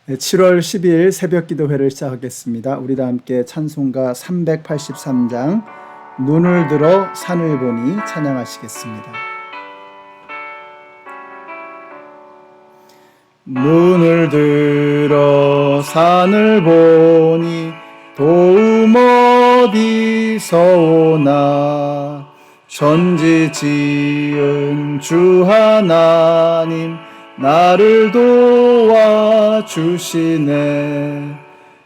네, 7월 12일 새벽 기도회를 시작하겠습니다. 우리 다 함께 찬송가 383장 눈을 들어 산을 보니 찬양하시겠습니다. 눈을 들어 산을 보니 도움 어디서 오나 천지 지은 주 하나님 나를 도와주시네.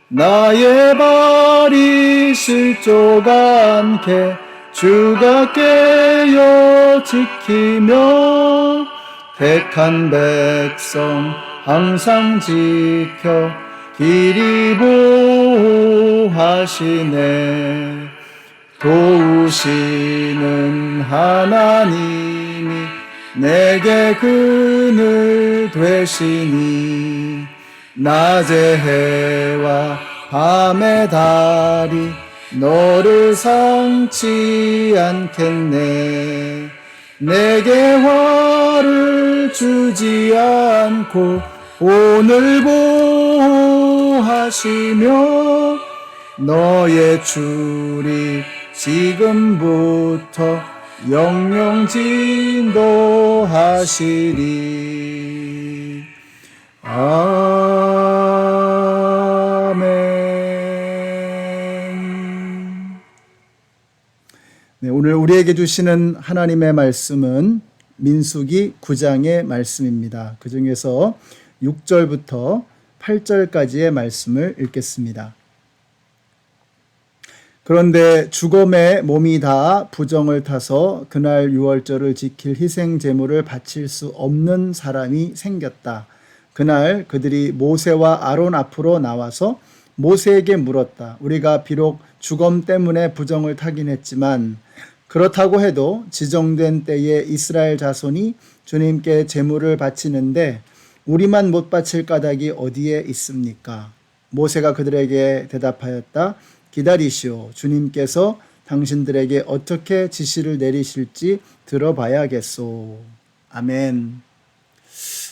나의 발이 실족 않게 주가 깨어 지키며 택한 백성 항상 지켜 길이 보호하시네. 도우시는 하나님이 내게 그늘 되시니 낮의 해와 밤의 달이 너를 상치 않겠네. 내게 화를 주지 않고 오늘 보호하시며 너의 줄이 지금부터 영영 진도하시리. 아멘. 네, 오늘 우리에게 주시는 하나님의 말씀은 민수기 9장의 말씀입니다. 그 중에서 6절부터 8절까지의 말씀을 읽겠습니다. 그런데 죽음의 몸이 다 부정을 타서 그날 유월절을 지킬 희생 제물을 바칠 수 없는 사람이 생겼다. 그날 그들이 모세와 아론 앞으로 나와서 모세에게 물었다. 우리가 비록 죽음 때문에 부정을 타긴 했지만 그렇다고 해도 지정된 때에 이스라엘 자손이 주님께 제물을 바치는데 우리만 못 바칠 까닭이 어디에 있습니까? 모세가 그들에게 대답하였다. 기다리시오. 주님께서 당신들에게 어떻게 지시를 내리실지 들어봐야겠소. 아멘.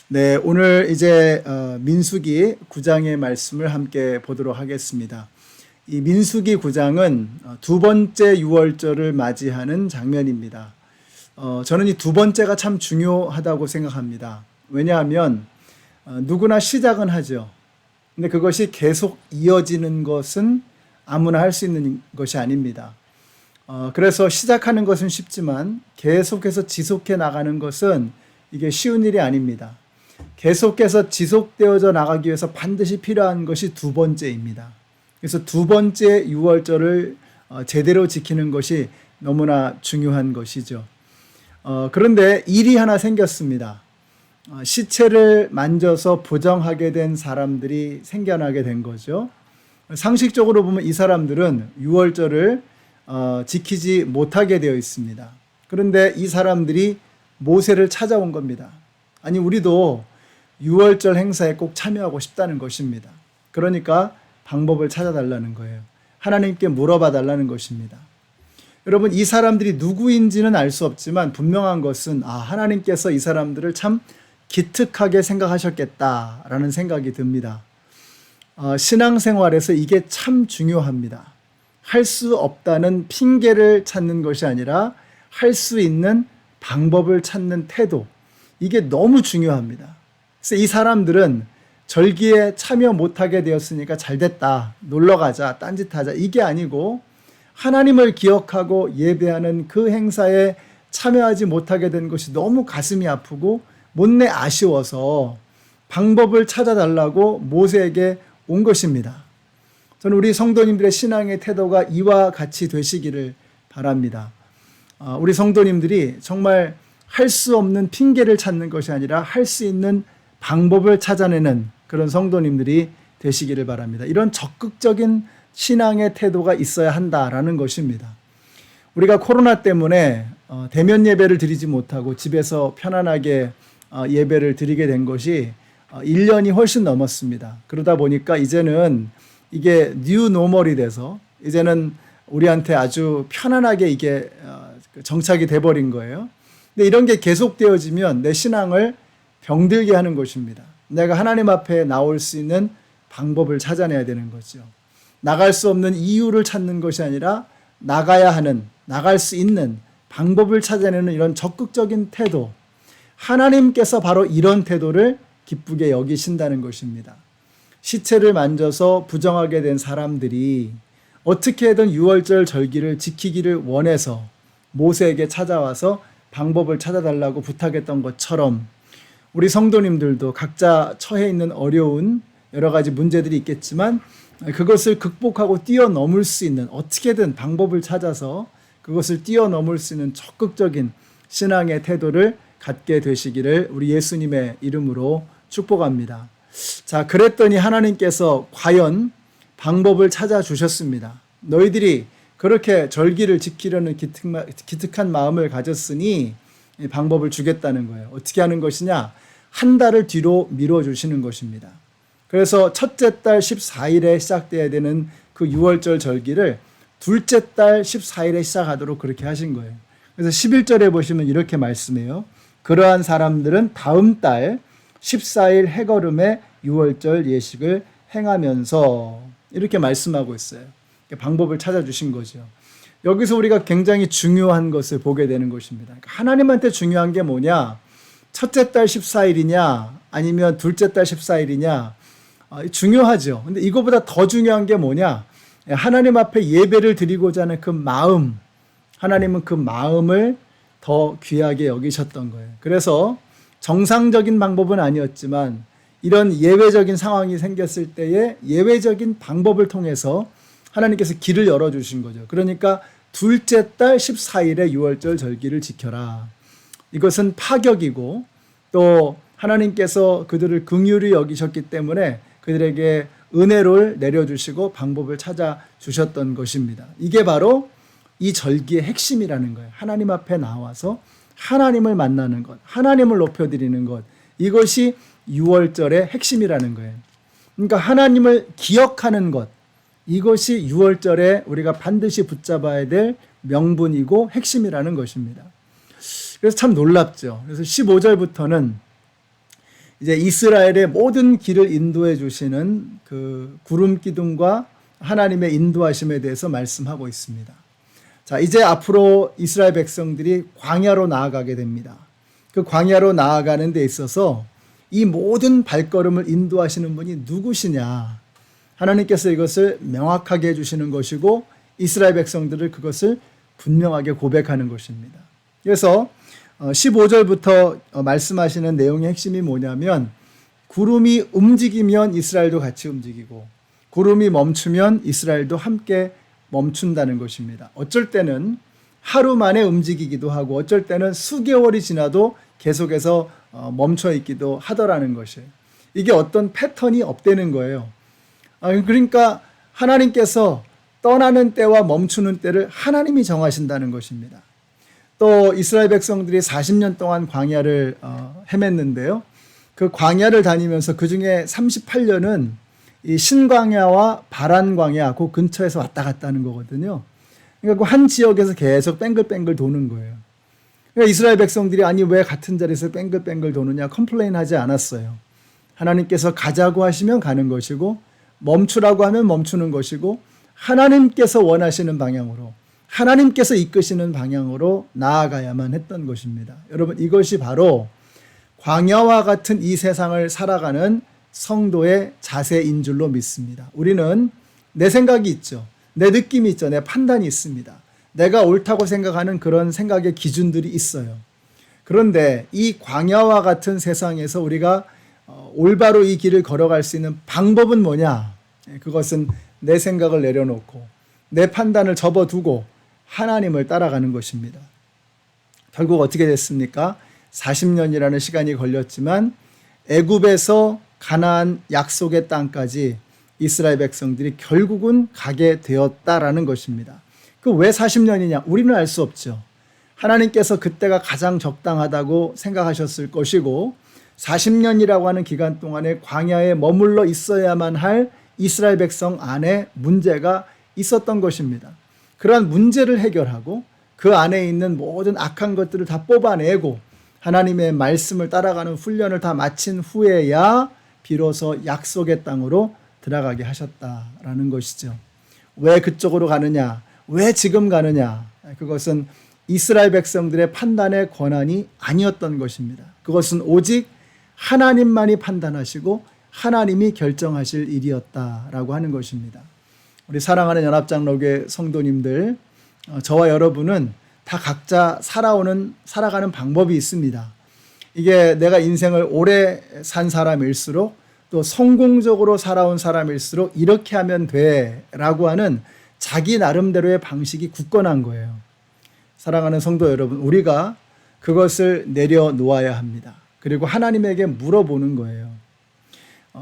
네, 오늘 이제 민수기 9장의 말씀을 함께 보도록 하겠습니다. 이 민수기 9장은 두 번째 유월절을 맞이하는 장면입니다. 저는 이 두 번째가 참 중요하다고 생각합니다. 왜냐하면 누구나 시작은 하죠. 근데 그것이 계속 이어지는 것은 아무나 할 수 있는 것이 아닙니다. 그래서 시작하는 것은 쉽지만 계속해서 지속해 나가는 것은 이게 쉬운 일이 아닙니다. 계속해서 지속되어져 나가기 위해서 반드시 필요한 것이 두 번째입니다. 그래서 두 번째 유월절을 제대로 지키는 것이 너무나 중요한 것이죠. 그런데 일이 하나 생겼습니다. 시체를 만져서 부정하게 된 사람들이 생겨나게 된 거죠. 상식적으로 보면 이 사람들은 유월절을 지키지 못하게 되어 있습니다. 그런데 이 사람들이 모세를 찾아온 겁니다. 아니, 우리도 유월절 행사에 꼭 참여하고 싶다는 것입니다. 그러니까 방법을 찾아달라는 거예요. 하나님께 물어봐 달라는 것입니다. 여러분, 이 사람들이 누구인지는 알 수 없지만 분명한 것은 하나님께서 이 사람들을 참 기특하게 생각하셨겠다라는 생각이 듭니다. 신앙생활에서 이게 참 중요합니다. 할 수 없다는 핑계를 찾는 것이 아니라 할 수 있는 방법을 찾는 태도, 이게 너무 중요합니다. 그래서 이 사람들은 절기에 참여 못하게 되었으니까 잘됐다, 놀러가자, 딴짓하자, 이게 아니고 하나님을 기억하고 예배하는 그 행사에 참여하지 못하게 된 것이 너무 가슴이 아프고 못내 아쉬워서 방법을 찾아달라고 모세에게 온 것입니다. 저는 우리 성도님들의 신앙의 태도가 이와 같이 되시기를 바랍니다. 우리 성도님들이 정말 할 수 없는 핑계를 찾는 것이 아니라 할 수 있는 방법을 찾아내는 그런 성도님들이 되시기를 바랍니다. 이런 적극적인 신앙의 태도가 있어야 한다라는 것입니다. 우리가 코로나 때문에 대면 예배를 드리지 못하고 집에서 편안하게 예배를 드리게 된 것이 1년이 훨씬 넘었습니다. 그러다 보니까 이제는 이게 뉴 노멀이 돼서 이제는 우리한테 아주 편안하게 이게 정착이 돼버린 거예요. 근데 이런 게 계속되어지면 내 신앙을 병들게 하는 것입니다. 내가 하나님 앞에 나올 수 있는 방법을 찾아내야 되는 거죠. 나갈 수 없는 이유를 찾는 것이 아니라 나가야 하는, 나갈 수 있는 방법을 찾아내는 이런 적극적인 태도, 하나님께서 바로 이런 태도를 기쁘게 여기신다는 것입니다. 시체를 만져서 부정하게 된 사람들이 어떻게든 유월절 절기를 지키기를 원해서 모세에게 찾아와서 방법을 찾아달라고 부탁했던 것처럼 우리 성도님들도 각자 처해 있는 어려운 여러 가지 문제들이 있겠지만 그것을 극복하고 뛰어넘을 수 있는 어떻게든 방법을 찾아서 그것을 뛰어넘을 수 있는 적극적인 신앙의 태도를 갖게 되시기를 우리 예수님의 이름으로 축복합니다. 자, 그랬더니 하나님께서 과연 방법을 찾아주셨습니다. 너희들이 그렇게 절기를 지키려는 기특한 마음을 가졌으니 방법을 주겠다는 거예요. 어떻게 하는 것이냐? 한 달을 뒤로 밀어주시는 것입니다. 그래서 첫째 달 14일에 시작돼야 되는 그 유월절 절기를 둘째 달 14일에 시작하도록 그렇게 하신 거예요. 그래서 11절에 보시면 이렇게 말씀해요. 그러한 사람들은 다음 달 14일 해거름에 유월절 예식을 행하면서 이렇게 말씀하고 있어요. 방법을 찾아주신 거죠. 여기서 우리가 굉장히 중요한 것을 보게 되는 것입니다. 하나님한테 중요한 게 뭐냐? 첫째 달 14일이냐 아니면 둘째 달 14일이냐 중요하죠. 근데 이거보다 더 중요한 게 뭐냐? 하나님 앞에 예배를 드리고자 하는 그 마음, 하나님은 그 마음을 더 귀하게 여기셨던 거예요. 그래서 정상적인 방법은 아니었지만 이런 예외적인 상황이 생겼을 때에 예외적인 방법을 통해서 하나님께서 길을 열어주신 거죠. 그러니까 둘째 달 14일에 유월절 절기를 지켜라. 이것은 파격이고 또 하나님께서 그들을 긍휼히 여기셨기 때문에 그들에게 은혜를 내려주시고 방법을 찾아주셨던 것입니다. 이게 바로 이 절기의 핵심이라는 거예요. 하나님 앞에 나와서 하나님을 만나는 것, 하나님을 높여드리는 것, 이것이 유월절의 핵심이라는 거예요. 그러니까 하나님을 기억하는 것, 이것이 유월절에 우리가 반드시 붙잡아야 될 명분이고 핵심이라는 것입니다. 그래서 참 놀랍죠. 그래서 15절부터는 이제 이스라엘의 모든 길을 인도해 주시는 그 구름 기둥과 하나님의 인도하심에 대해서 말씀하고 있습니다. 자, 이제 앞으로 이스라엘 백성들이 광야로 나아가게 됩니다. 그 광야로 나아가는 데 있어서 이 모든 발걸음을 인도하시는 분이 누구시냐? 하나님께서 이것을 명확하게 해주시는 것이고 이스라엘 백성들을 그것을 분명하게 고백하는 것입니다. 그래서 15절부터 말씀하시는 내용의 핵심이 뭐냐면 구름이 움직이면 이스라엘도 같이 움직이고 구름이 멈추면 이스라엘도 함께 멈춘다는 것입니다. 어쩔 때는 하루 만에 움직이기도 하고 어쩔 때는 수개월이 지나도 계속해서 멈춰 있기도 하더라는 것이에요. 이게 어떤 패턴이 없다는 거예요. 그러니까 하나님께서 떠나는 때와 멈추는 때를 하나님이 정하신다는 것입니다. 또 이스라엘 백성들이 40년 동안 광야를 헤맸는데요. 그 광야를 다니면서 그 중에 38년은 이 신광야와 바란광야 그 근처에서 왔다 갔다 하는 거거든요. 그러니까 그 한 지역에서 계속 뱅글뱅글 도는 거예요. 그러니까 이스라엘 백성들이 아니 왜 같은 자리에서 뱅글뱅글 도느냐 컴플레인 하지 않았어요. 하나님께서 가자고 하시면 가는 것이고 멈추라고 하면 멈추는 것이고 하나님께서 원하시는 방향으로 하나님께서 이끄시는 방향으로 나아가야만 했던 것입니다. 여러분 이것이 바로 광야와 같은 이 세상을 살아가는 성도의 자세인 줄로 믿습니다. 우리는 내 생각이 있죠. 내 느낌이 있죠. 내 판단이 있습니다. 내가 옳다고 생각하는 그런 생각의 기준들이 있어요. 그런데 이 광야와 같은 세상에서 우리가 올바로 이 길을 걸어갈 수 있는 방법은 뭐냐? 그것은 내 생각을 내려놓고 내 판단을 접어두고 하나님을 따라가는 것입니다. 결국 어떻게 됐습니까? 40년이라는 시간이 걸렸지만 애굽에서 가나안 약속의 땅까지 이스라엘 백성들이 결국은 가게 되었다라는 것입니다. 그 왜 40년이냐? 우리는 알 수 없죠. 하나님께서 그때가 가장 적당하다고 생각하셨을 것이고 40년이라고 하는 기간 동안에 광야에 머물러 있어야만 할 이스라엘 백성 안에 문제가 있었던 것입니다. 그러한 문제를 해결하고 그 안에 있는 모든 악한 것들을 다 뽑아내고 하나님의 말씀을 따라가는 훈련을 다 마친 후에야 비로소 약속의 땅으로 들어가게 하셨다라는 것이죠. 왜 그쪽으로 가느냐? 왜 지금 가느냐? 그것은 이스라엘 백성들의 판단의 권한이 아니었던 것입니다. 그것은 오직 하나님만이 판단하시고 하나님이 결정하실 일이었다라고 하는 것입니다. 우리 사랑하는 연합장로교회 성도님들, 저와 여러분은 다 각자 살아가는 방법이 있습니다. 이게 내가 인생을 오래 산 사람일수록 또 성공적으로 살아온 사람일수록 이렇게 하면 돼라고 하는 자기 나름대로의 방식이 굳건한 거예요. 사랑하는 성도 여러분, 우리가 그것을 내려놓아야 합니다. 그리고 하나님에게 물어보는 거예요.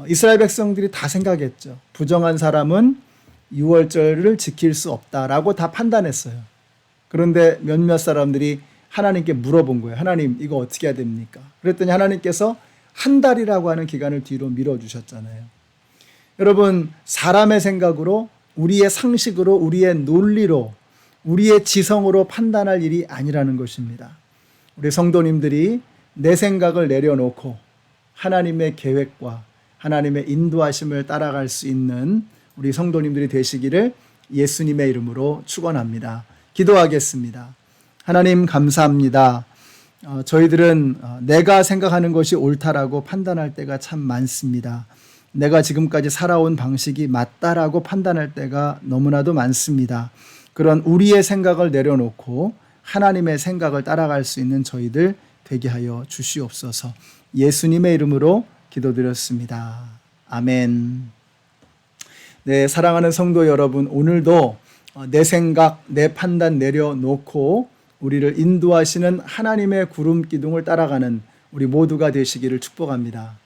이스라엘 백성들이 다 생각했죠. 부정한 사람은 유월절을 지킬 수 없다라고 다 판단했어요. 그런데 몇몇 사람들이 하나님께 물어본 거예요. 하나님, 이거 어떻게 해야 됩니까? 그랬더니 하나님께서 한 달이라고 하는 기간을 뒤로 밀어주셨잖아요. 여러분, 사람의 생각으로, 우리의 상식으로, 우리의 논리로, 우리의 지성으로 판단할 일이 아니라는 것입니다. 우리 성도님들이 내 생각을 내려놓고 하나님의 계획과 하나님의 인도하심을 따라갈 수 있는 우리 성도님들이 되시기를 예수님의 이름으로 축원합니다. 기도하겠습니다. 하나님 감사합니다. 저희들은 내가 생각하는 것이 옳다라고 판단할 때가 참 많습니다. 내가 지금까지 살아온 방식이 맞다라고 판단할 때가 너무나도 많습니다. 그런 우리의 생각을 내려놓고 하나님의 생각을 따라갈 수 있는 저희들 되게 하여 주시옵소서. 예수님의 이름으로 기도드렸습니다. 아멘. 네, 사랑하는 성도 여러분, 오늘도 내 생각, 내 판단 내려놓고 우리를 인도하시는 하나님의 구름 기둥을 따라가는 우리 모두가 되시기를 축복합니다.